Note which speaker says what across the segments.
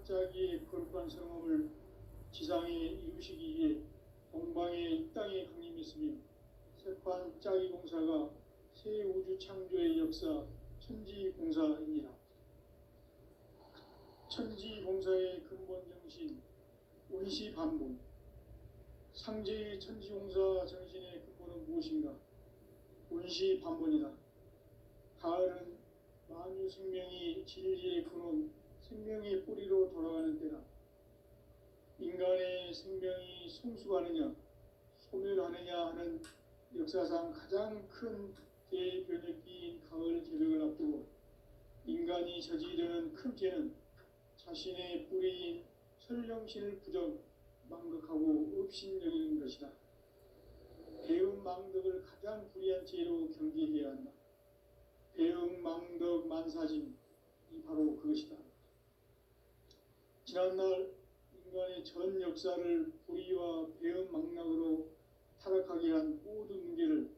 Speaker 1: 짜기의 거룩한 성험을 지상에 이루시기 위해 동방의 이 땅에 강림했으며 세판 짜기 공사가 새 우주 창조의 역사 천지공사입니다. 천지공사의 근본 정신 원시반본. 상제의 천지공사 정신의 근본은 무엇인가? 원시반본이다. 가을은 만유 생명이 진리의 근원, 생명의 뿌리로 돌아가는 때다. 인간의 생명이 성숙하느냐, 소멸하느냐 하는 역사상 가장 큰 대변혁기인 가을 개벽을 앞두고 인간이 저지르는 큰 죄는 자신의 뿌리인 설령신을 부정, 망극하고 업신여기는 것이다. 배음 망덕을 가장 불의한 죄로 경계해야 한다. 배음 망덕 만사짐이 바로 그것이다. 지난날 인간의 전 역사를 불의와 배음 망락으로 타락하게 한 모든 문제를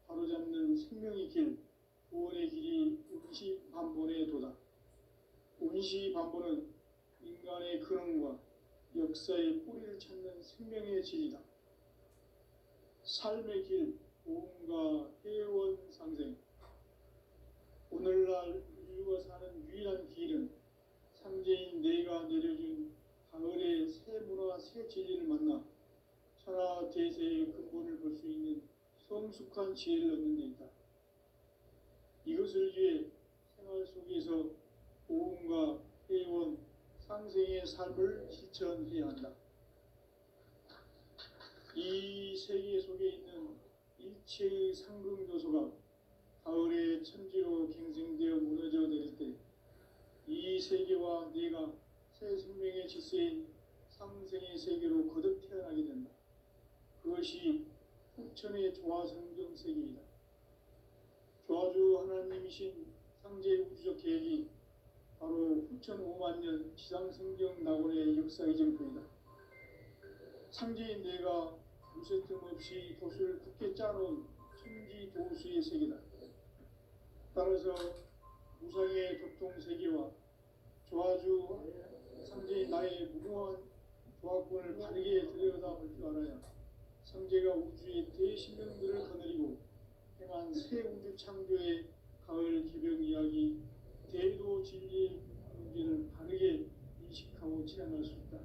Speaker 1: 바로잡는 생명의 길, 구원의 길이 원시반본의 도다. 원시반본은 인간의 근원과 역사의 뿌리를 찾는 생명의 진리다. 삶의 길, 보험과 회원 상생. 오늘날 인류가 사는 유일한 길은 상제인 내가 내려준 가을의 새 문화, 새 진리를 만나 천하 대세의 근본을 볼 수 있는 성숙한 지혜를 얻는 데 있다. 이것을 위해 생활 속에서 보험과 회원, 상생의 삶을 실천해야 한다. 이 세계 속에 있는 일체의 상승조소가 가을의 천지로 갱생되어 무너져 내릴 때 이 세계와 내가 새 생명의 질서인 상생의 세계로 거듭 태어나게 된다. 그것이 후천의 조화성경 세계이다. 조화주 하나님이신 상제 우주적 계획이 바로 후천 5만 년 지상성경 낙원의 역사의 정토이다. 상제인 내가 무쇠 틈 없이 돛을 굳게 짜놓은 천지 조수의 세계다. 따라서 무상의 교통 세계와 조화주 상제인 나의 무궁한 조화권을 바르게 들여다볼 줄 알아야 상제가 우주의 대신령들을 거느리고 행한 새 우주 창조의 가을 개벽 이야기, 대도 진리의 문제를 바르게 인식하고 체험할 수 있다.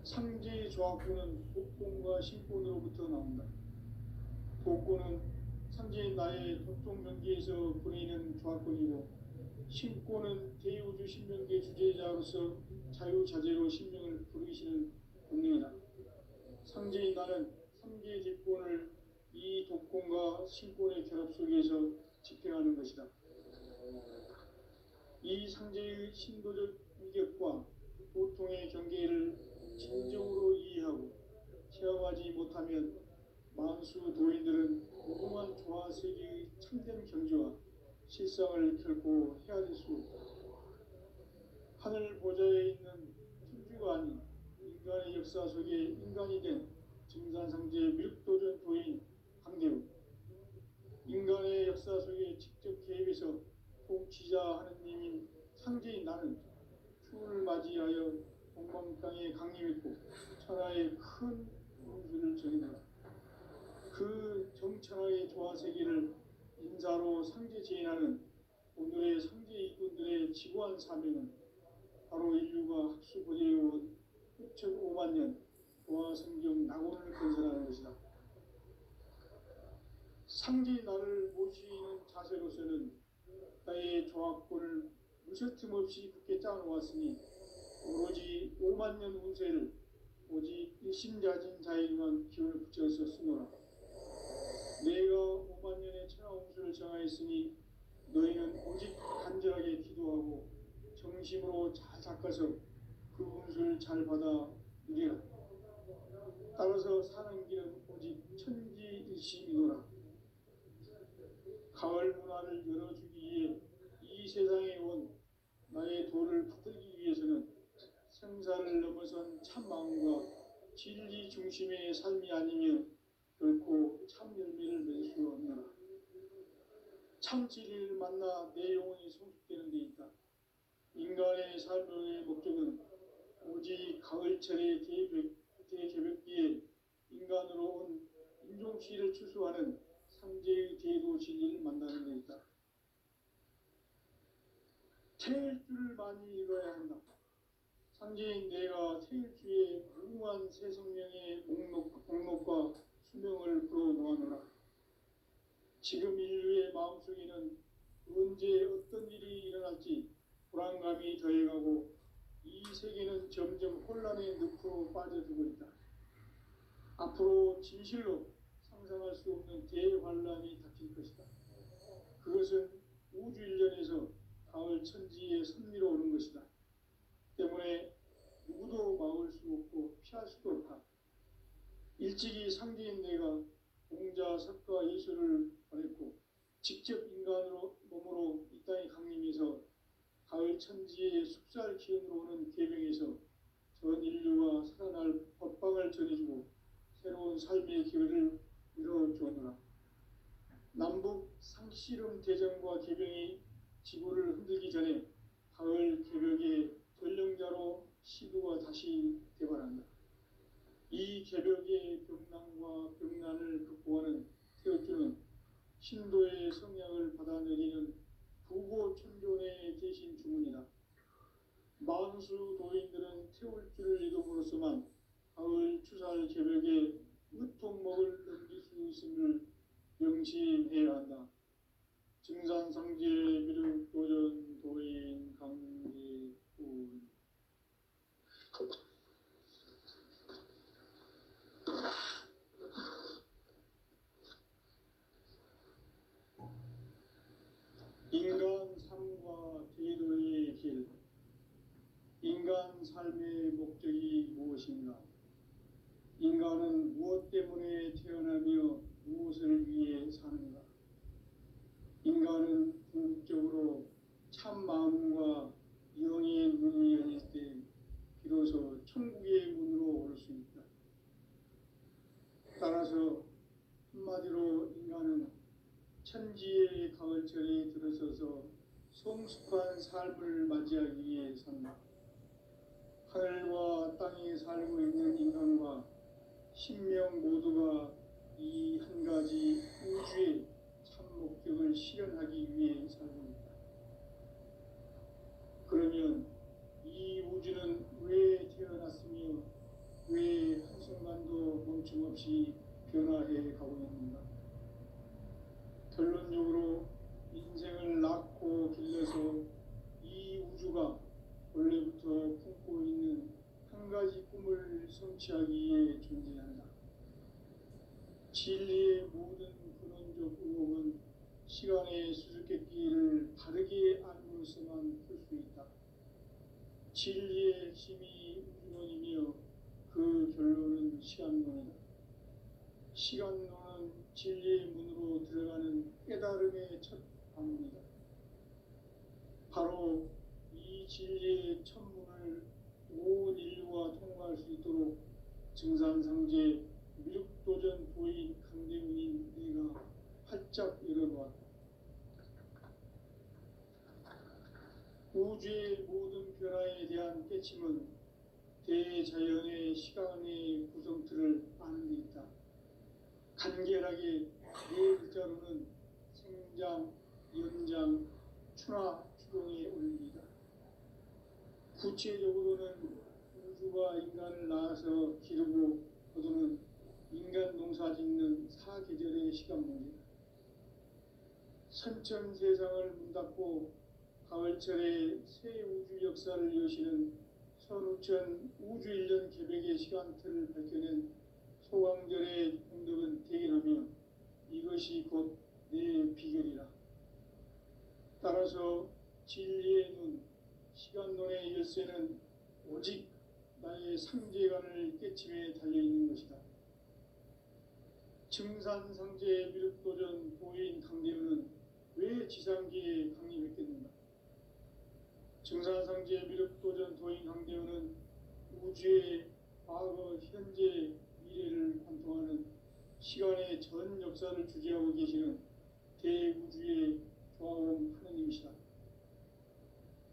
Speaker 1: 상제의 조화권은 독권과 신권으로부터 나온다. 독권은 상제인 나의 독종 경계에서 보내는 조화권이고, 신권은 대우주 신명계 주제자로서 자유자재로 신명을 부르시는 본능이다. 상제인 나는 3개의 직권을 이 독권과 신권의 결합 속에서 집행하는 것이다. 이 상제의 신도적 위격과 보통의 경계를 진정으로 이해하고 체험하지 못하면 만수 도인들은 무궁한 조화세계의 참된 경지와 실상을 결코 헤아릴 수 없다. 하늘 보좌에 있는 천주가 아닌 인간의 역사 속에 인간이 된 증산상제의 밀도전 도인 강대우, 인간의 역사 속에 직접 개입해서 통치자 하느님인 상제인 나는 추운을 맞이하여 동방 땅에 강림했고 천하의 큰 운수를 정했다. 그 정천하의 조화세계를 인사로 상제 제인하는 오늘의 상제 이꾼들의 지구한 사명은 바로 인류가 학수고대해온 6,5만 년 조화성경 낙원을 건설하는 것이다. 상제인 나를 모시는 자세로서는 나의 조화권을 무쇠틈 없이 굳게 짜놓았으니 오로지 5만 년 운세를 오직 일심자진 자에게만 기운을 붙여서 쓰노라. 내가 5만 년의 천하 운수를 정하였으니 너희는 오직 간절하게 기도하고 정심으로 잘 닦아서 그 운수를 잘 받아 누리라. 따라서 사는 길은 오직 천지일심이노라. 가을 문화를 열어주기 위해 이 세상에 온 나의 도를 붙들기 위해서는 생사를 넘어선 참마음과 진리 중심의 삶이 아니면 결코 참 열매를 맺을 수 없노라. 참 진리를 만나 내 영혼이 성숙되는 데 있다. 인간의 삶의 목적은 가을철의 대개벽기에 인간으로 온 인종시를 추수하는 상제의 대도 진리를 만나는 것이다. 태일주를 많이 읽어야 한다. 상제인 내가 태일주의 무궁한 새 생명의 목록과 수명을 풀어놓아노라. 지금 인류의 마음속에는 언제 어떤 일이 일어날지 불안감이 더해가고 이 세계는 점점 혼란의 늪으로 빠져들고 있다. 앞으로 진실로 상상할 수 없는 대환란이 닥칠 것이다. 그것은 우주 일련에서 가을 천지의 섭리로 오는 것이다. 때문에 누구도 막을 수 없고 피할 수도 없다. 일찍이 상제인 내가 공자, 석가, 예수를 보냈고 직접 인간으로 몸으로 이 땅에 강림해서 가을 천지의 숙살 기운으로 오는 계명에서 전 인류가 살아날 법방을 전해주고 새로운 삶의 기회를 이뤄주었노라. 남북 상씨름 대전과 개병이 지구를 흔들기 전에 가을 개벽의 전령자로 시도가 다시 개발한다. 이 개벽의 병난과 병난을 극복하는 태어주는 신도의 성향을 받아내리는 부고천존에 계신 주문이다. 만수 도인들은 태울주를 이름으로서만 가을 추살 개벽에 으통목을 넘길 수 있음을 명심해야 한다. 증산상제 미륵도전 도인 강제군 인간 삶과 대도의 길. 인간 삶의 목적이 무엇인가? 인간은 무엇 때문에 태어나며 무엇을 위해 사는가? 인간은 궁극적으로 참 마음과 영의 문이 열릴 때 비로소 천국의 문으로 올 수 있다. 따라서 한마디로 인간은 천지의 가을철에 들어서서 성숙한 삶을 맞이하기 위해 산다. 하늘과 땅에 살고 있는 인간과 신명 모두가 이 한 가지 우주의 참 목적을 실현하기 위해 살고 있다. 그러면 이 우주는 왜 태어났으며 왜 한순간도 멈춤없이 변화해 가고 있는가? 결론적으로 인생을 낳고 길러서 이 우주가 원래부터 품고 있는 한 가지 꿈을 성취하기 위해 존재한다. 진리의 모든 근원적 의혹은 시간의 수수께끼를 바르게 알므로서만 풀 수 있다. 진리의 핵심이 우주론이며 그 결론은 시간론이다. 시간론은 진리의 문으로 들어가는 깨달음의 첫 방문이다. 바로 이 진리의 천문을 온 인류가 통과할 수 있도록 증산상제 미륵도전 도인 강대문인 내가 활짝 열어놓았다. 우주의 모든 변화에 대한 깨침은 대자연의 시간의 구성틀을 아는 데 있다. 간결하게 네 글자로는 생장, 연장, 추나 추동의 원리이다. 구체적으로는 우주가 인간을 낳아서 기르고 거두는 인간 농사 짓는 사계절의 시간 문제다. 선천 세상을 문닫고 가을철에 새 우주 역사를 여시는 선우천 우주일년 개벽의 시간틀을 밝혀낸 소강절의 공덕은 대견하며 이것이 곧 내 비결이라. 따라서 진리의 눈, 시간론의 열쇠는 오직 나의 상제관을 깨침에 달려있는 것이다. 증산상제 미륵도전 도인 강대문은 왜 지상기에 강림했겠는가? 증산상제 미륵도전 도인 강대문은 우주의 과거, 현재, 미래를 관통하는 시간의 전 역사를 주재하고 계시는 대우주의 조화음 하느님이시다.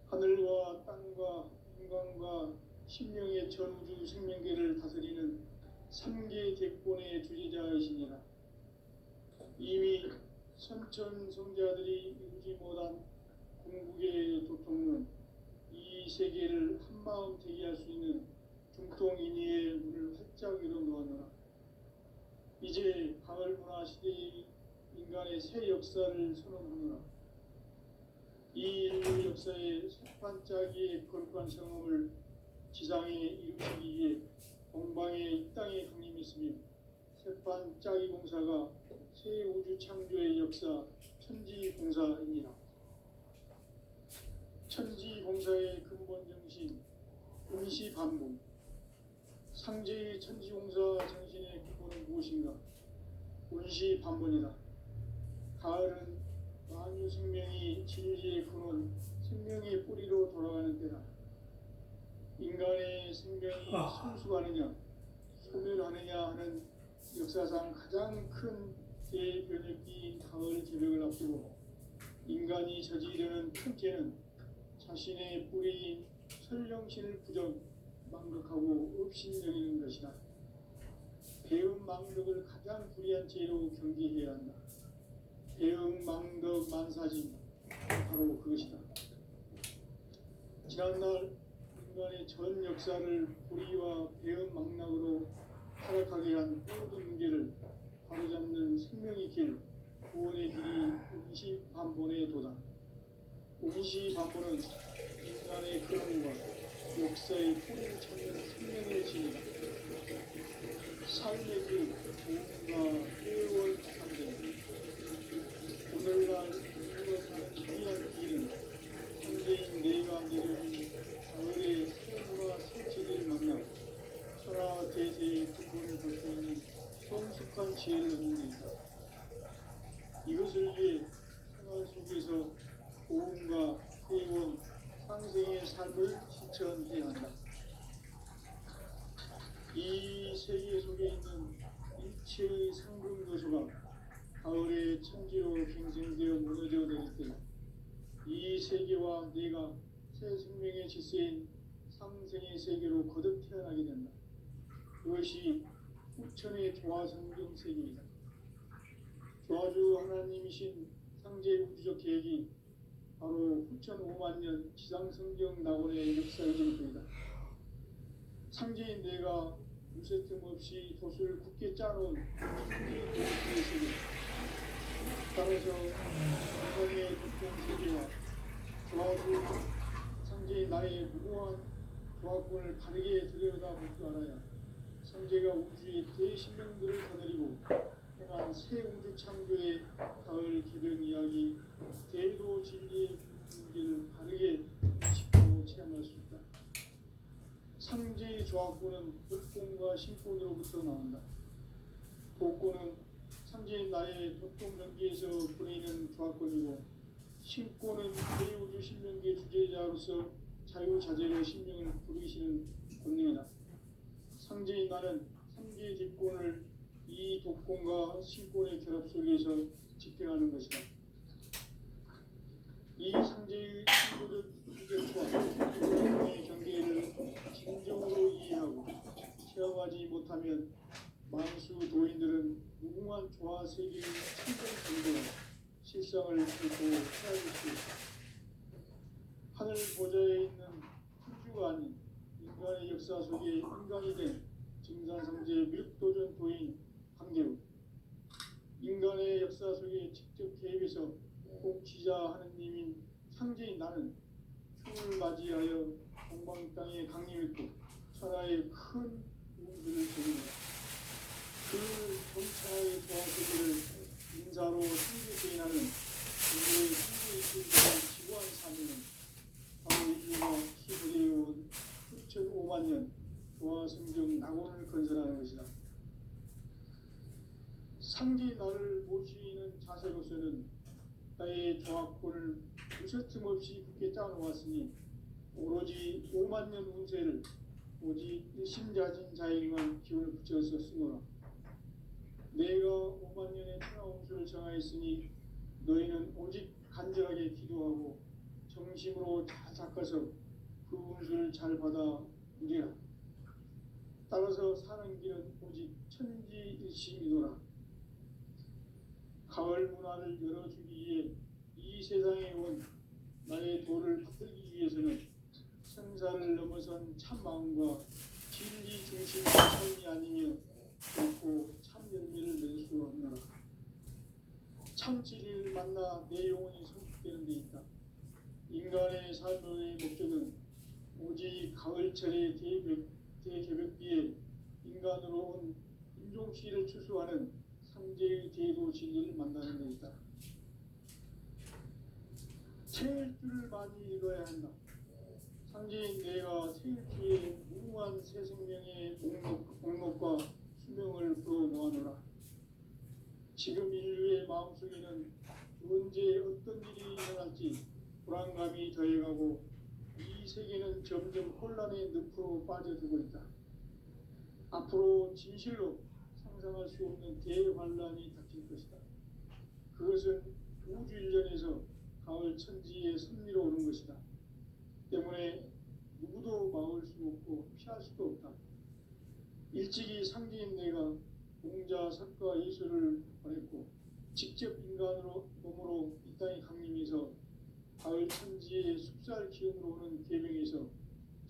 Speaker 1: 하늘과 땅과 인간과 신령의 전우주 생명계를 다스리는 3개 대권의 주지자이시니라. 이미 선천 성자들이 이루지 못한 궁극의 도통론, 이 세계를 한마음 되게 할 수 있는 중통인의의 문을 활짝 열어놓았노라. 이제 가을 문화 시대의 인간의 새 역사를 선언하노라. 이 인류 역사의 색반짝이의 거룩한 성험을 지상에 이루기 위해 동방의 이 땅에 강림했으며 색반짝이 공사가 새 우주 창조의 역사 천지공사이니라. 천지공사의 근본 정신 운시반복. 상제의 천지공사 정신의 근본은 무엇인가? 운시반복이다. 가을은 만유 생명이 진리의 근원, 생명의 뿌리로 돌아가는 때다. 인간의 생명이 성숙하느냐, 소멸하느냐 하는 역사상 가장 큰 대변혁기인 가을 개벽을 앞두고 인간이 저지르는 큰 죄는 자신의 뿌리인 설령신을 부정, 망각하고 업신여기는 것이다. 배음 망덕을 가장 불의한 죄로 경계해야 한다. 배음 망덕 만사진, 바로 그것이다. 지난날 인간의 전 역사를 불의와 배음 망락으로 타락하게 한 모든 문제를 바로잡는 생명의 길, 구원의 길이 운시반본의 도다. 운시반본은 인간의 근원과 역사의 뿌리를 찾는 생명의 진이다. 삶의 길, 도움과 회원 상대. 오늘날 인류가 사는 유일한 길은 현재인 내가 내려진 가을의 새 문화 새 진리를 만나 천하 대세의 근본을 볼 수 있는 성숙한 지혜를 얻는 데이다. 이것을 위해 생활 속에서 도움과 회원, 상생의 삶을 실천해야 한다. 이 세계 속에 있는 일체의 상금 요소가 가을의 천지로 갱생되어 무너져 내릴 때 이 세계와 내가 새 생명의 질서인 상생의 세계로 거듭 태어나게 된다. 그것이 후천의 조화성경 세계이다. 조화주 하나님이신 상제 우주적 계획이 바로 후천 5만 년 지상성경 낙원의 역사의 전부이다. 상제인 내가 무쇠 틈 없이 돛을 굳게 짜놓은 천지의 세계, 따라서 인간의 독종 세계와 조화주 상제인 나의 무고한 조화권을 바르게 들여다볼 줄 알아야 상제가 우주의 대신령들을 거느리고 행한 새 우주 창조의 가을 개변 이야기, 대도 진리의 문제를 바르게 인식하고 체험할 수 있다. 상제의 조화권은 독권과 신권으로부터 나온다. 독권은 상제인 나의 독동 전기에서 보내는 조화권이고, 신권은 대우주 신명계 주제자로서 자유자재로 신명을 부르시는 권능이다. 상제인 나는 3개의 뒷권을 이 독권과 신권의 결합 속에서 집행하는 것이다. 이 상제의 신고적 주제와 독권의 경계를 진정으로 이해하고 체험하지 못하면 만수 도인들은 무궁한 조화 세계의 천정 정도로 실상을 결코 헤아릴 수 있다. 하늘 보좌에 있는 천주가 아닌 인간의 역사 속에 인간이 된 증산상제 밀도전 도인 강대우, 인간의 역사 속에 직접 개입해서 복지자 하느님인 상제인 나는 춤을 맞이하여 동방 땅에 강림했고 천하의 큰 운수를 제공했다. 그 전천하의 조화세계를 인사로 상제되나는 인류의 상제의 지구한 사명은 바로 인류가 기부해온 수천 5만 년 조화성경 낙원을 건설하는 것이다. 상제의 나를 모시는 자세로서는 나의 조화권을 무쇠틈 없이 굳게 짜놓았으니 오로지 5만 년 운세를 오직 일심자진 자에게만 기운을 붙여서 쓰노라. 내가 5만 년의 천하 운수를 정하였으니 너희는 오직 간절하게 기도하고 정심으로 잘 닦아서 그 운수를 잘 받아 이리라. 따라서 사는 길은 오직 천지일심이노라. 가을 문화를 열어주기 위해 이 세상에 온 나의 도를 받들기 위해서는 생사를 넘어선 참 마음과 진리 중심의 삶이 아니며 결코 참 열매를 맺을 수 없노라. 참 진리를 만나 내 영혼이 성숙되는 데 있다. 인간의 삶의 목적은 오직 가을철의 대개벽비에 인간으로 온 인종시를 추수하는 상제의 대도 진리를 만나는 데 있다. 세일주를 많이 읽어야 한다. 상제인 내가 세일주의 무궁한 새 생명의 목록과 수명을 풀어 놓아노라. 지금 인류의 마음속에는 언제 어떤 일이 일어날지 불안감이 더해가고 이 세계는 점점 혼란의 늪으로 빠져들고 있다. 앞으로 진실로 상상할 수 없는 대환란이 닥칠 것이다. 그것은 우주 일련에서 가을 천지의 섭리로 오는 것이다. 때문에 누구도 막을 수 없고 피할 수도 없다. 일찍이 상제인 내가 공자, 석가, 예수를 보냈고 직접 인간으로 몸으로 이 땅에 강림해서 가을 천지의 숲살 기운으로 오는 계명에서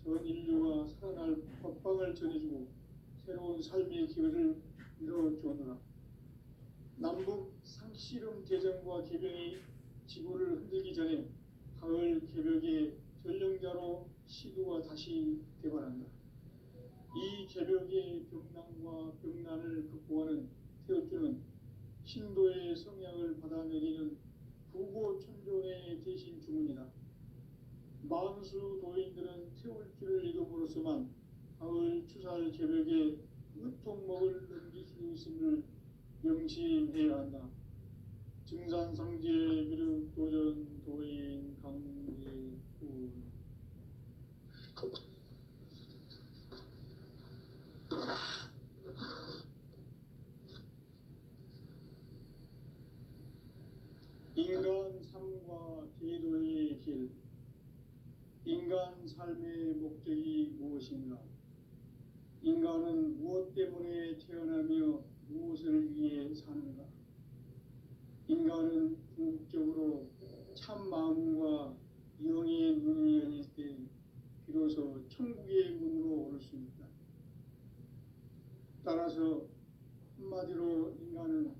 Speaker 1: 전 인류가 살아날 법방을 전해주고 새로운 삶의 기회를 이뤄주었노라. 남북 상씨름 대전과 개병이 지구를 흔들기 전에 가을 개벽의 전령자로 시도가 다시 대발한다. 이 개벽의 병난과 병난을 극복하는 태울주는 신도의 성약을 받아내리는 부고천존의 대신 주문이다. 만수 도인들은 태울주를 읽음으로써만 가을 추살 개벽의 의통목을 넘길 수 있음을 명심해야 한다. 증산상제 미륵도전 도인 강제군. 인간 삶과 제도의 길. 인간 삶의 목적이 무엇인가? 인간은 무엇 때문에 태어나며 무엇을 위해 사는가? 인간은 궁극적으로 참 마음과 영의 눈이 열릴 때 비로소 천국의 문으로 오를 수 있다. 따라서 한마디로 인간은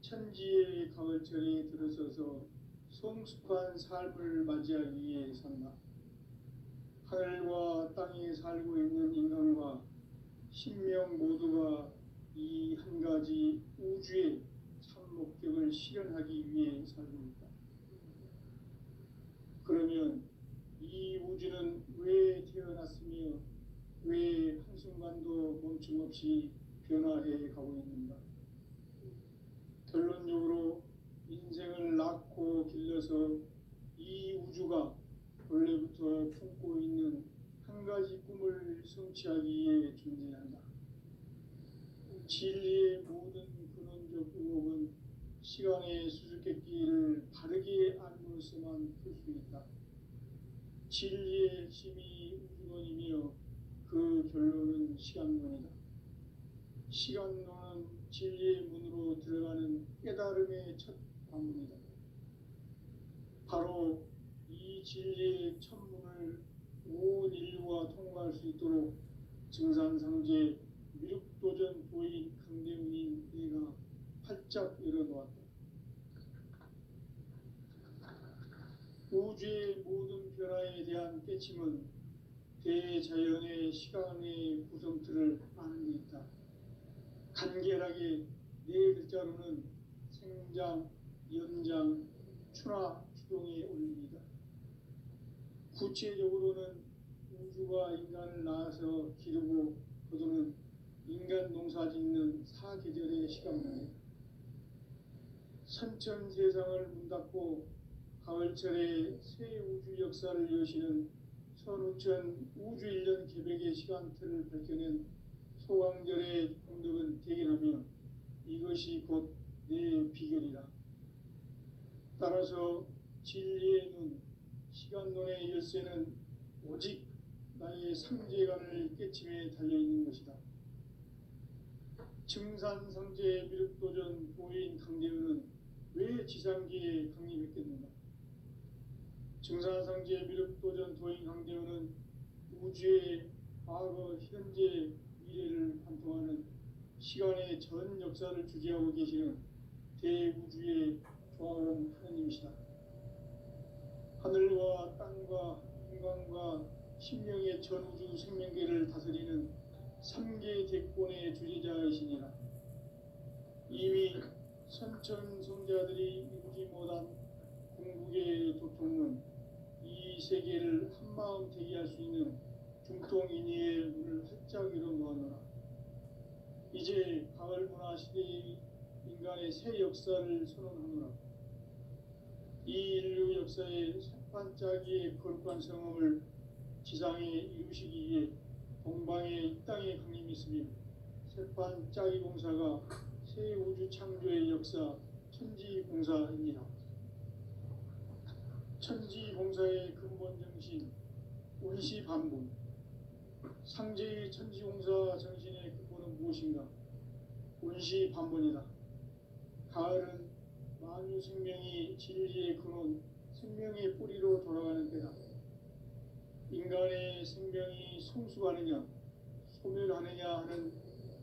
Speaker 1: 천지의 가을철에 들어서서 성숙한 삶을 맞이하기 위해 산다. 하늘과 땅에 살고 있는 인간과 신명 모두가 이 한 가지 우주의 참 목적을 실현하기 위해 살고 있다. 그러면 이 우주는 왜 태어났으며 왜 한순간도 멈춤없이 변화해 가고 있는가? 결론적으로 인생을 낳고 길러서 이 우주가 원래부터 품고 있는 한 가지 꿈을 성취하기 위해 존재한다. 진리의 모든 근원적 의혹은 시간의 수수께끼를 바르게 알므로서만 풀 수 있다. 진리의 핵심이 우주론이며 그 결론은 시간론이다. 시간론은 진리의 문으로 들어가는 깨달음의 첫 관문이다. 바로 이 진리의 첫 문을 온 인류가 통과할 수 있도록 증산상제 미륵도전 도인 강대문인 내가 활짝 열어놓았다. 우주의 모든 변화에 대한 깨침은 대자연의 시간의 구성틀을 아는 데 있다. 간결하게 네 글자로는 생장, 연장, 추나 추동의 원리이다. 구체적으로는 우주가 인간을 낳아서 기르고 거두는 인간 농사 짓는 사계절의 시간문이다. 선천 세상을 문 닫고 가을철에 새 우주 역사를 여시는 선우천 우주 1년 개벽의 시간틀을 밝혀낸 소강절의 공덕은 대견하며 이것이 곧 내 비결이다. 따라서 진리의 눈, 시간론의 열쇠는 오직 나의 상제관을 깨침에 달려있는 것이다. 증산상제 미륵도전 도인 강대은은 왜 지상기에 강림했겠는가? 증산상제 미륵도전 도인 강대은은 우주의 과거, 현재, 미래를 관통하는 시간의 전 역사를 주재하고 계시는 대우주의 조화원 하느님이시다. 하늘과 땅과 인간과 신명의 전우주 생명계를 다스리는 3계 대권의 주재자이시니라. 이미 선천성자들이 이루지 못한 궁극의 도통은 이 세계를 한마음 대기할 수 있는 중통인의의 문을 활짝 열어 놓았노라. 이제 가을 문화 시대의 인간의 새 역사를 선언하노라. 이 인류 역사의 반짝이의 거룩한 성험을 지상에 이루시기 위해 동방의 이 땅에 강림했으며 새반짝이 공사가 새 우주 창조의 역사 천지공사입니다. 천지공사의 근본 정신 운시반본. 상제의 천지공사 정신의 근본은 무엇인가? 운시반본이다. 가을은 만유 생명이 진리의 근원, 생명의 뿌리로 돌아가는 때다. 인간의 생명이 성숙하느냐, 소멸하느냐 하는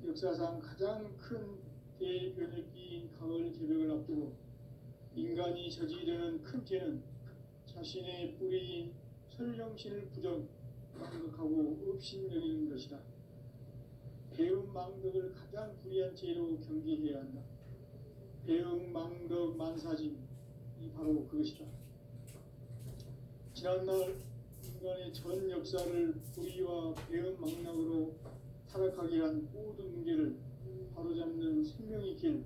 Speaker 1: 역사상 가장 큰 대변혁기인 가을 개벽을 앞두고 인간이 저지르는 큰 죄는 자신의 뿌리인 설령신을 망덕하고 업신여기는 것이다. 배은망덕을 가장 불의한 죄로 경계해야 한다. 배은망덕 만사진이 바로 그것이다. 지난날 인간의 전 역사를 불의와 배은망덕으로 타락하게 한 모든 문제를 바로잡는 생명의 길,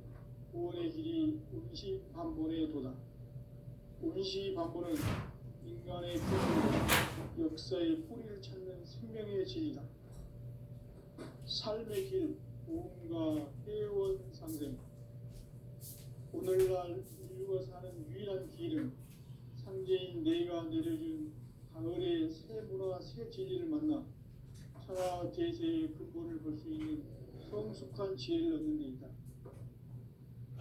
Speaker 1: 구원의 길이 운시반본의 도다. 운시반본은 인간의 뿌리, 역사의 뿌리를 찾는 생명의 진리다. 삶의 길, 보험과 회원 상생. 오늘날 인류가 사는 유일한 길은 상제인 내가 내려준 가을의 새 문화, 새 진리를 만나 천하 대세의 근본을 볼 수 있는 성숙한 지혜를 얻는 데 있다.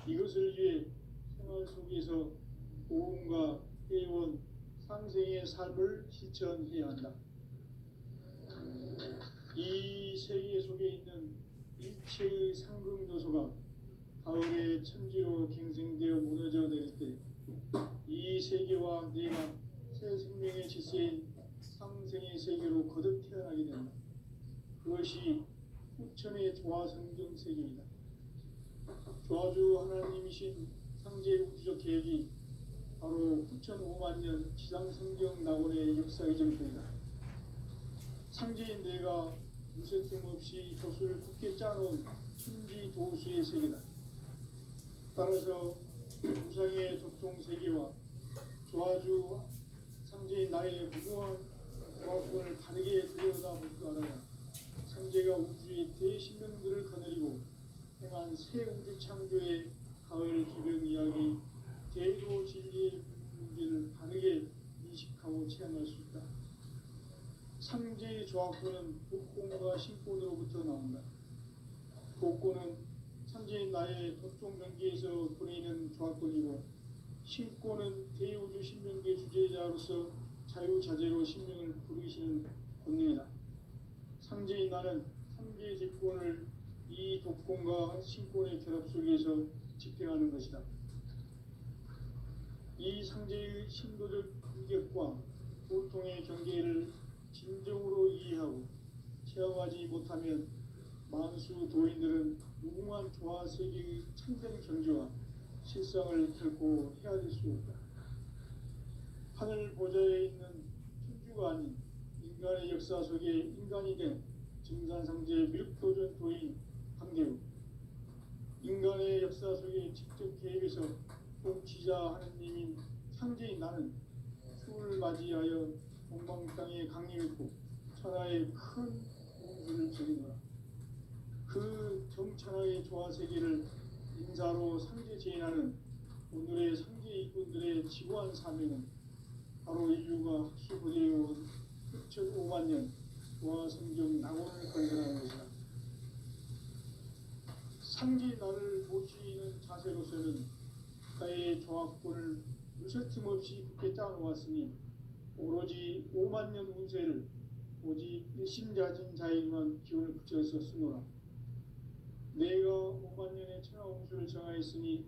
Speaker 1: 이것을 위해 생활 속에서 보험과 회원, 상생의 삶을 실천해야 한다. 이 세계 속에 있는 일체의 상승조소가 가을의 천지로 갱생되어 무너져 내릴 때 이 세계와 내가 새 생명의 질서인 상생의 세계로 거듭 태어나게 된다. 그것이 후천의 조화성경 세계이다. 조화주 하나님이신 상제 우주적 계획이 바로 9,500년 지상성경 낙원의 역사의 정통이다. 상제인 내가 무쇠틈 없이 조수를 굳게 짜놓은 천지도수의 세계다. 따라서 우상의 독종 세계와 조화주 상제인 나의 무궁한 조화권을 다르게 들여다볼 줄 알아야 상제가 우주의 대신명들을 거느리고 행한 새 우주 창조의 가을 기병 이야기, 대도 진리의 문제를 다르게 인식하고 체험할 수 있다. 상제의 조화권은 복권과 신권으로부터 나온다. 복권은 상제인 나의 독종 경계에서 보내는 조화권이고, 신권은 대우주 신명계 주제자로서 자유자재로 신명을 부르시는 권능이다. 상제인 나는 3개의 직권을 이 독권과 신권의 결합 속에서 집행하는 것이다. 이 상제의 신도적 인격과 보통의 경계를 진정으로 이해하고 체험하지 못하면 만수 도인들은 무궁한 조화 세계의 참된 경지와 실상을 결코 헤아릴 수 없다. 하늘 보좌에 있는 천주가 아닌 인간의 역사 속에 인간이 된 증산상제 미륵도전 도인 강대우, 인간의 역사 속에 직접 계획해서 통치자 하느님인 상제인 나는 추을 맞이하여 동방 땅에 강림했고 천하의 큰 공주를 저리노라. 그 정천하의 조화세계를 인사로 상제 제인하는 오늘의 상제 일꾼들의 지구한 사명은 바로 인류가 학수부대해온 6,500년 조화 성경 낙원을 건설하는 것이다. 상지 나를 모시는 자세로서는 국가의 조합권을 무쇠틈 없이 굳게 짜놓았으니 오로지 5만 년 운세를 오직 일심자진 자에게만 기운을 붙여서 쓰노라. 내가 5만 년의 천하홍수를 정하였으니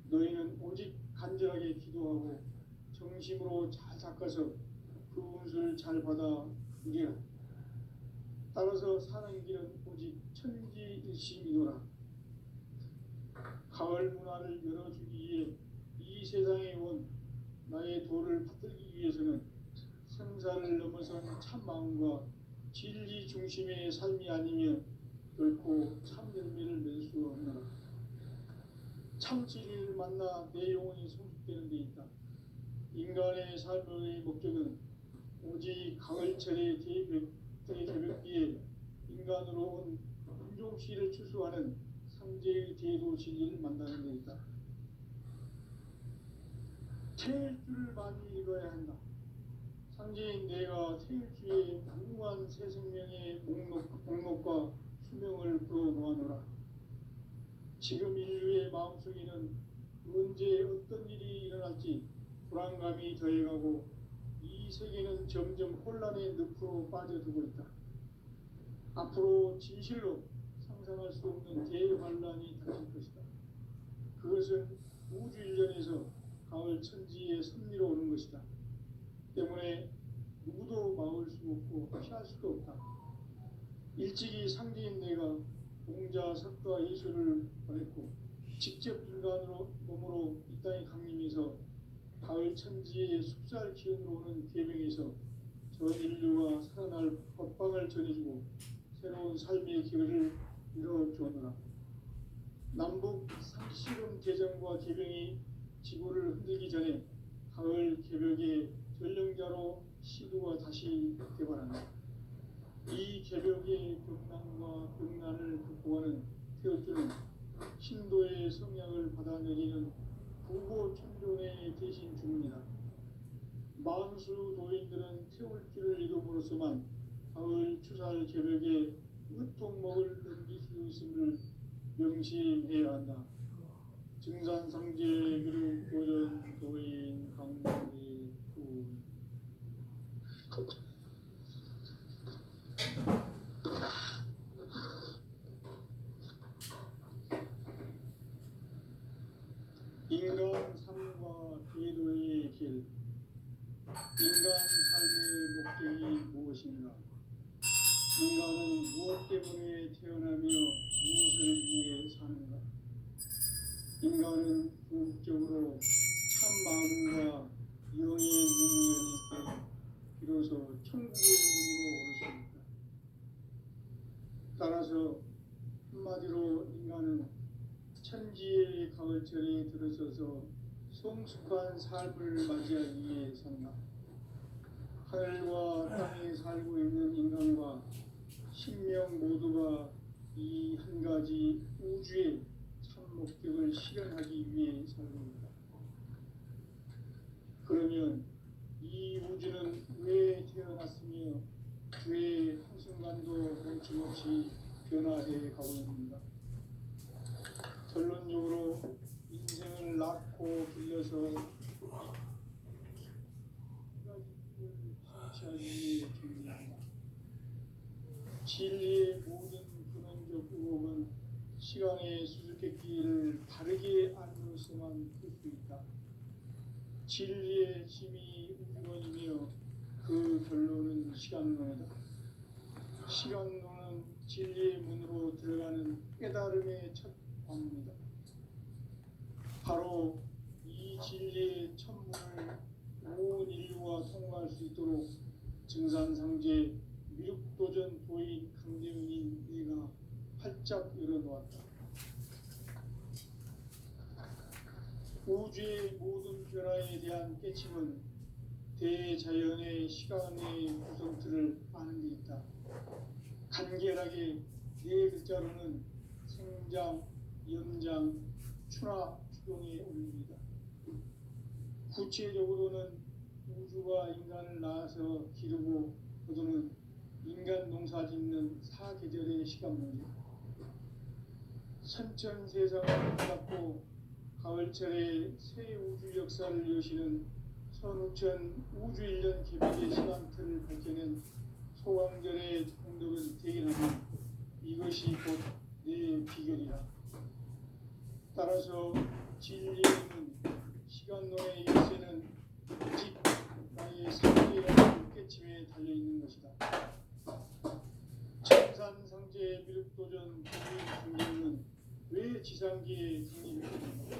Speaker 1: 너희는 오직 간절하게 기도하고 정심으로 잘 닦아서 그 운수를 잘 받아 누리라. 따라서 사는 길은 오직 천지일심이노라. 가을 문화를 열어주기 위해 이 세상에 온 나의 도를 받들기 위해서는 생사를 넘어선 참 마음과 진리 중심의 삶이 아니면 결코 참 열매를 맺을 수 없노라. 참 진리를 만나 내 영혼이 성숙되는 데 있다. 인간의 삶의 목적은 오직 가을철의 대개벽기에 인간으로 온 인종시를 추수하는 상제의 제도 진리를 만나는 데 있다. 태일주를 많이 읽어야 한다. 상제인 내가 태일주의 무궁한 새 생명의 목록과 수명을 풀어놓아노라. 지금 인류의 마음속에는 언제 어떤 일이 일어날지 불안감이 더해가고 이 세계는 점점 혼란의 늪으로 빠져들고 있다. 앞으로 진실로 상상할 수 없는 대환란이 닥칠 것이다. 그것은 우주 일련에서 가을 천지의 섭리로 오는 것이다. 때문에 누구도 막을 수 없고 피할 수도 없다. 일찍이 상제인 내가 공자, 석가, 예수를 보냈고 직접 인간으로 몸으로 이 땅에 강림해서 가을 천지의 숲살 기운으로 오는 계명에서 전 인류가 살아날 법방을 전해주고 새로운 삶의 기회를 이뤄주었노라. 남북 상시름 개정과 개병이 지구를 흔들기 전에 가을 개벽의 전령자로 시도가 다시 개발한다. 이 개벽의 벽난과 벽난을 극복하는 태어주는 신도의 성향을 받아내리는 부고천존의 대신 중입니다. 만수 도인들은 태울주를 이름으로서만 가을 추살 개벽에 으통목을 넘길 수 있음을 명심해야 한다. 증산상제 그리고 고전 도인 강대 구 인간 삶과 기도의 길. 인간 삶의 목적이 무엇인가? 인간은 무엇 때문에 태어나며 무엇을 위해 사는가? 인간은 궁극적으로 참 마음과 영의 눈이 열릴 때 비로소 천국의 문으로 올 수 있다. 따라서 한마디로 인간은 천지의 가을철에 들어서서 성숙한 삶을 맞이하기 위해 산다. 하늘과 땅에 살고 있는 인간과 신명 모두가 이 한 가지 우주의 참 목적을 실현하기 위해 살고 있다. 그러면 이 우주는 왜 태어났으며 왜 한순간도 멈춤없이 변화해 가고 있는가? 결론적으로 인생을 낳고 길러서 성취하기 준비한다. 진리의 모든 근원적 의혹은 시간의 수수께끼를 바르게 알므로서만 풀 수 있다. 진리의 힘이 우주론이며 그 결론은 시간론이다. 시간론은 진리의 문으로 들어가는 깨달음의 첫 방문이다. 바로 이 진리의 천문을 온 인류가 통과할 수 있도록 증산상제 미륵도전 도인 강대문인 내가 활짝 열어놓았다. 우주의 모든 변화에 대한 깨침은 대자연의 시간의 구성틀을 아는 데 있다. 간결하게 네 글자로는 생장, 연장, 추나, 추동에 올립니다. 구체적으로는 우주가 인간을 낳아서 기르고 거두는 인간 농사 짓는 사계절의 시간문이다. 선천 세상을 닫고 가을철에 새 우주 역사를 여시는 선우천 우주일년 개벽의 시간틀을 밝혀낸 소강절의 공덕은 대견하며 이것이 곧 내 비결이다. 따라서 진리의 문, 시간론의 열쇠는 오직 나의 상계라는 깨침에 달려있는 것이다. 청산상제 미륵도전 도인 강대우는 왜 지상기에 강림했는가?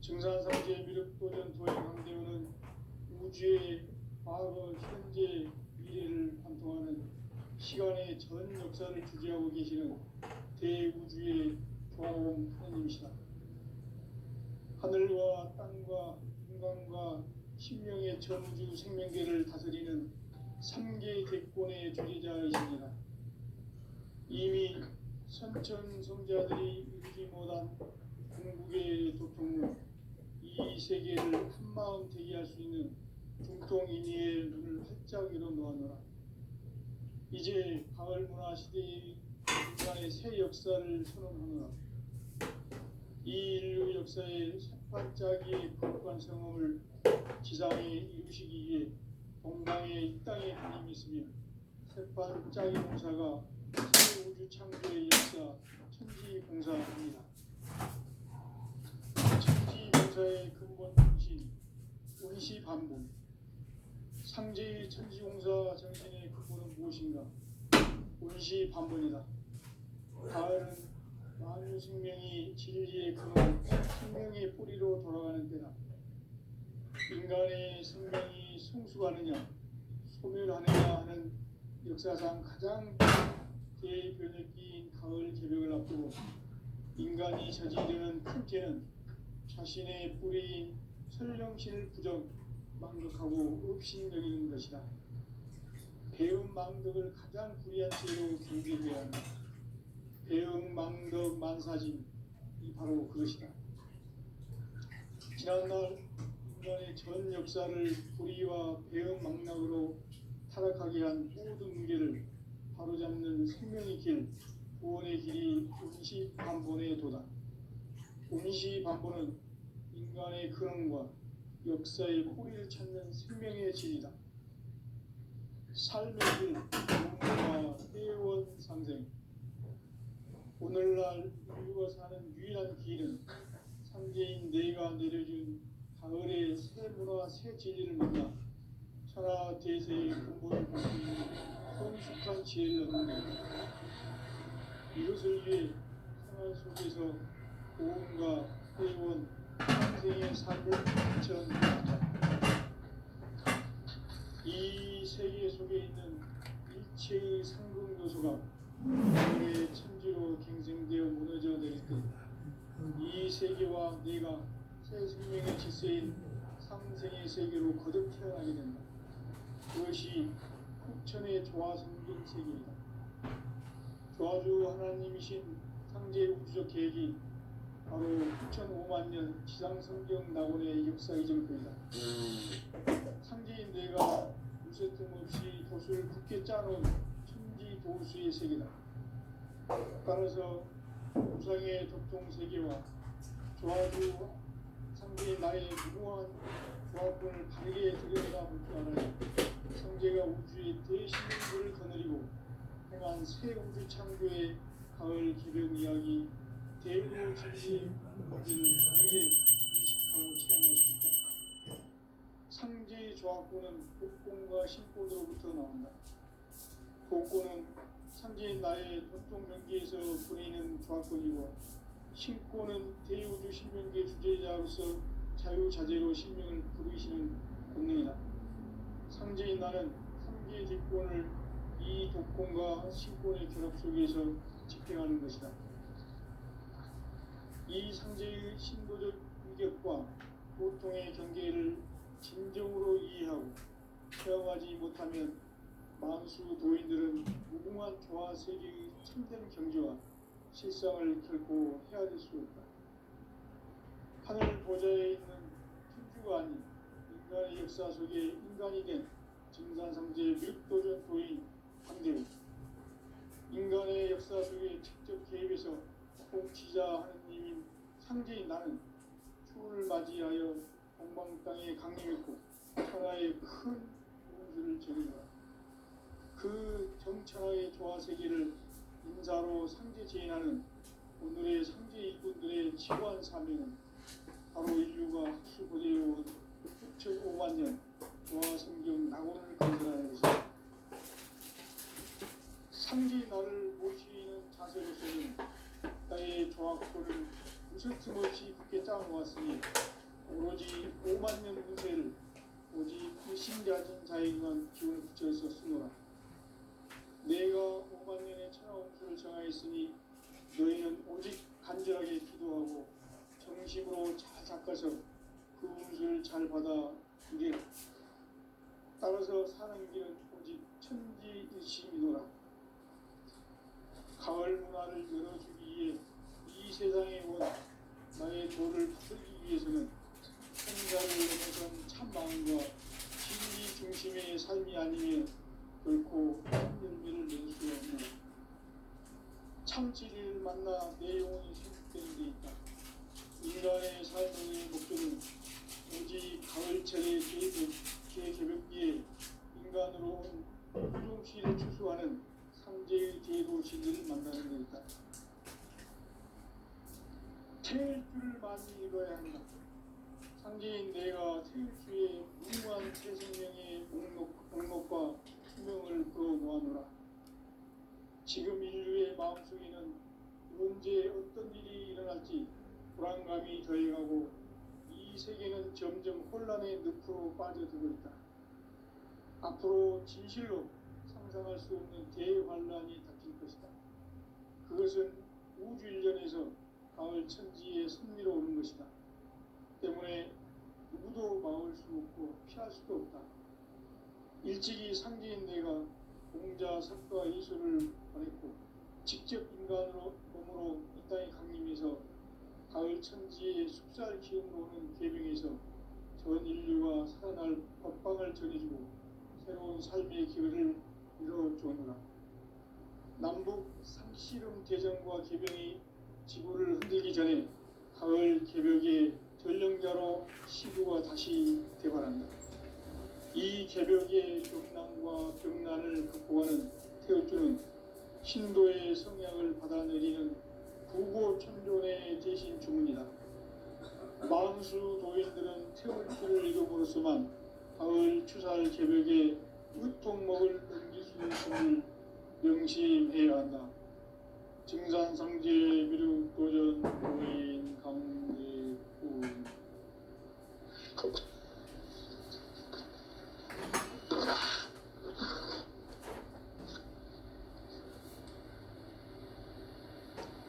Speaker 1: 청산상제 미륵도전 도인 강대우는 우주의 과거, 현재, 미래를 관통하는 시간의 전 역사를 주재하고 계시는 대우주의 조화로운 하나님이시다. 하늘과 땅과 인간과 신명의 전우주 생명계를 다스리는 3개 대권의 주재자이십니다. 이미 선천성자들이 이루지 못한 궁극의 도통은 이 세계를 한마음 되게 할 수 있는 중통인의의 눈을 활짝 열어 놓았노라. 이제 가을 문화 시대의 인간의 새 역사를 선언하노라. 이 인류 역사의 새반짝이의 거룩한 성험을 지상에 이루시기 위해 동방에 이 땅에 하나님이 있으며 새반짝이 봉사가 새 우주 창조의 역사 천지봉사입니다. 천지봉사의 근본 정신 운시반본. 상제의 천지봉사 정신의 근본은 무엇인가? 운시반본이다. 가을은 만유 생명이 진리의 근원, 생명의 뿌리로 돌아가는 때다. 인간의 생명이 성숙하느냐, 소멸하느냐 하는 역사상 가장 대변혁기인 가을 개벽을 앞두고 인간이 저지르는 큰 죄는 자신의 뿌리인 설령신을 부정, 망덕하고 업신여기는 것이다. 배움 망덕을 가장 불의한 죄로 경계해야 한다. 배움 망덕 만사진이 바로 그것이다. 지난날 인간의 전 역사를 불의와 배움 망락으로 타락하게 한 모든 문제를 바로잡는 생명의 길, 구원의 길이 운시반본의 도다. 운시반본은 인간의 근원과 역사의 뿌리를 찾는 생명의 진이다. 삶의 길, 공부와 회원 상생. 오늘날 인류가 사는 유일한 길은 상제인 내가 내려준 가을의 새 문화, 새 진리를 만나 천하 대세의 근본을 볼 수 있는 성숙한 지혜를 얻는 것이다. 이것을 위해 생활 속에서 고음과 회원, 상생의 삶을 실천하자. 이 세계 속에 있는 일체의 상급 요소가 가을의 천지로 갱생되어 무너져 내릴 때 이 세계와 내가 새 생명의 질서인 상생의 세계로 거듭 태어나게 된다. 그것이 후천의 조화 성경 세계이다. 조화주 하나님이신 상제 우주적 계획이 바로 9,5만 년 지상 성경 낙원의 역사 이전표이다. 상제인 내가 무쇠 틈없이 도수를 굳게 짜놓은 천지 도수의 세계다. 따라서 우상의 도통 세계와 조화주 상제인 나의 무궁한 조합권을 바르게 들여다볼 줄 알아야 상제가 우주의 대신물을 거느리고 행한 새 우주 창조의 가을 개벽 이야기 대우로 진리의 문제를 다르게 인식하고 체험할 수 있다. 상제의 조합권은 복권과 신권으로부터 나온다. 복권은 상제인 나의 도통 경계에서 보내는 조합권이고 신권은 대우주 신명계 주제자로서 자유자재로 신명을 부르시는 권능이다. 상제인 나는 3개의 뒷권을 이 독권과 신권의 결합 속에서 집행하는 것이다. 이 상제의 신도적 위격과 고통의 경계를 진정으로 이해하고 체험하지 못하면 만수 도인들은 무궁한 조화 세계의 참된 경지와 실상을 결코 헤아릴 수 없다. 하늘 보좌에 있는 천주가 아닌 인간의 역사 속에 인간이 된 증산상제 미륵도전 도인 강대국, 인간의 역사 속에 직접 개입해서 통치자 하느님인 상제인 나는 추운을 맞이하여 동방 땅에 강림했고 천하의 큰 운수를 전해주라. 그 정천하의 조화 세계를 인사로 상제 제인하는 오늘의 상제 일꾼들의 지구한 사명은 바로 인류가 학수고대해온 6,500만 년 조화 성경 낙원을 건설하는 것입니다. 상제 나를 모시는 자세로서는 나의 조화권을 무서틈없이 굳게 짜놓았으니 오로지 5만 년 운세를 오직 신자진 자에게만 기운을 붙여서 쓰노라. 내가 5만 년의 천하 운수를 정하였으니 너희는 오직 간절하게 기도하고 정심으로 잘 닦아서 그 운수를 잘 받아 누리라. 따라서 사는 길은 오직 천지일심이노라. 가을 문화를 열어주기 위해 이 세상에 온 나의 도를 받들기 위해서는 천자를 넘어선 참 마음과 진리 중심의 삶이 아니면 결코 참 열매를 낼 수 없는 참 진리를 만나 내 영혼이 생각되는 데 있다. 인간의 삶의 목표는 오직 가을철의 개개벽기에 인간으로 온 유종시를 추수하는 상제의 제도 진리를 만나는 데 있다. 태일 줄을 많이 읽어야 한다. 상제인 내가 태일주의 무궁한 태생명의 목록과 수명을 끌어모아노라. 지금 인류의 마음속에는 언제 어떤 일이 일어날지 불안감이 더해가고 이 세계는 점점 혼란의 늪으로 빠져들고 있다. 앞으로 진실로 상상할 수 없는 대환란이 닥칠 것이다. 그것은 우주 일련에서 가을 천지에 섭리로 오는 것이다. 때문에 누구도 막을 수 없고 피할 수도 없다. 일찍이 상제인 내가 공자, 석가, 예수를 보냈고 직접 인간으로 몸으로 이 땅에 강림해서 가을 천지의 숲살 기운으로 오는 계명에서 전 인류가 살아날 법방을 전해주고 새로운 삶의 기회를 이뤄주노라. 남북 상씨름 대전과 개병이 지구를 흔들기 전에 가을 개벽의 전령자로 시구가 다시 개발한다. 이 개벽의 경난과 병난을 극복하는 태어주는 신도의 성약을 받아내리는 부고천존의 대신 주문이다. 만수 도인들은 태울주를 이름으로서만 가을 추살 개벽에 으통먹을 넘길 수 있음을 명심해야 한다. 증산상제 미륵도전 도인 강대군.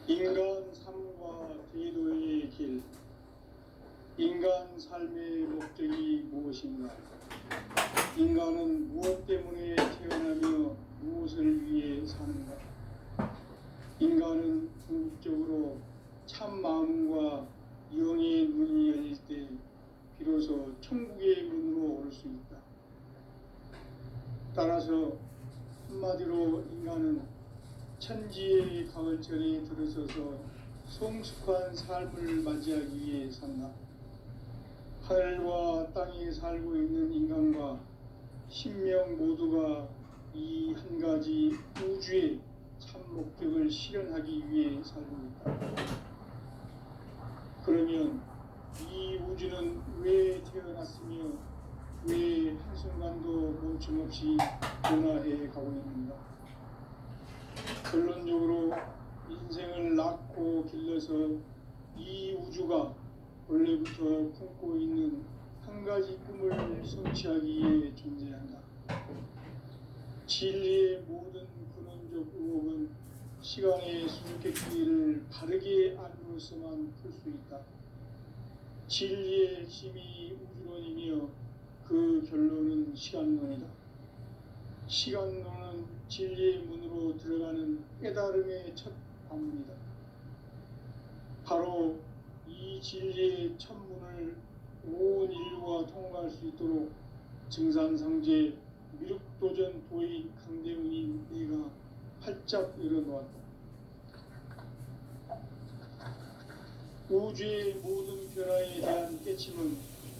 Speaker 1: 인간 삶과 제도의 길. 인간 삶의 목적이 무엇인가? 인간은 무엇 때문에 태어나며 무엇을 위해 사는가? 인간은 궁극적으로 참 마음과 영의 문이 열릴 때 비로소 천국의 문으로 올 수 있다. 따라서 한마디로 인간은 천지의 가을철에 들어서서 성숙한 삶을 맞이하기 위해 산다. 하늘과 땅에 살고 있는 인간과 신명 모두가 이 한 가지 우주의 참 목적을 실현하기 위해 살고 있다. 그러면 이 우주는 왜 태어났으며 왜 한순간도 멈춤없이 변화해 가고 있는가? 결론적으로 인생을 낳고 길러서 이 우주가 원래부터 품고 있는 한 가지 꿈을 성취하기 위해 존재한다. 진리의 모든 근원적 의혹은 시간의 수수께끼를 바르게 알므로서만 풀 수 있다. 진리의 핵심이 우주론이며 그 결론은 시간론이다. 시간론은 진리의 문으로 들어가는 깨달음의 첫 방문이다. 바로 이 진리의 첫 문을 온 인류가 통과할 수 있도록 증산상제 미륵도전 도인 강대웅인 내가 활짝 열어놓았다. 우주의 모든 변화에 대한 깨침은